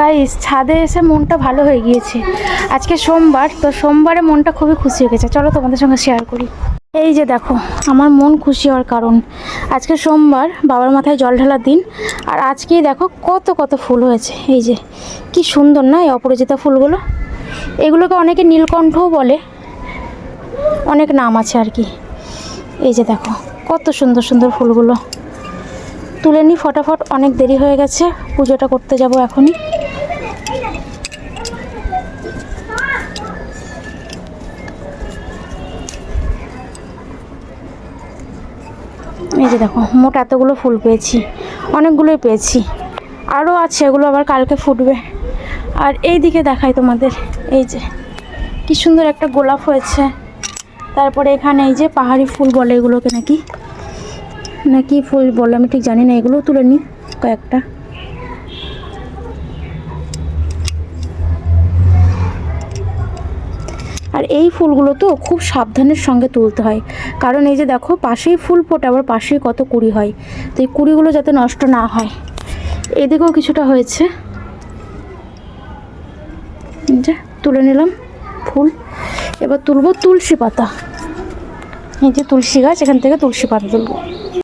Guys, ছাদে এসে মনটা ভালো হয়ে গিয়েছে। আজকে সোমবার, তো সোমবারে মনটা খুবই খুশি হয়ে গেছে। চলো তোমাদের সঙ্গে শেয়ার করি। এই যে দেখো, আমার মন খুশি হওয়ার কারণ, আজকে সোমবার, বাবার মাথায় জল ঢালার দিন। আর আজকেই দেখো কত কত ফুল হয়েছে। এই যে কি সুন্দর না এই অপরাজিতা ফুলগুলো। এগুলোকে অনেকে নীলকণ্ঠও বলে, অনেক নাম আছে আর কি। এই যে দেখো কত সুন্দর সুন্দর ফুলগুলো। তুলে নিই ফটাফট, অনেক দেরি হয়ে গেছে, পুজোটা করতে যাব এখনই। এই যে দেখো, মোট এতগুলো ফুল পেয়েছি, অনেকগুলোই পেয়েছি, আরও আছে, এগুলো আবার কালকে ফুটবে। আর এই দিকে দেখাই তোমাদের, এই যে কি সুন্দর একটা গোলাপ হয়েছে। তারপরে এখানে এই যে পাহাড়ি ফুল বলে এগুলোকে, নাকি ফুল বলে আমি ঠিক জানি না। এগুলোও তুলে নিই কয়েকটা। আর এই ফুলগুলো তো খুব সাবধানের সঙ্গে তুলতে হয়, কারণ এই যে দেখো পাশেই ফুল ফোটে, আবার পাশেই কত কুড়ি হয়, তো এই কুড়িগুলো যাতে নষ্ট না হয়। এদিকেও কিছুটা হয়েছে, যে তুলে নিলাম ফুল। এবার তুলবো তুলসী পাতা। এই যে তুলসী গাছ, এখান থেকে তুলসী পাতা তুলবো।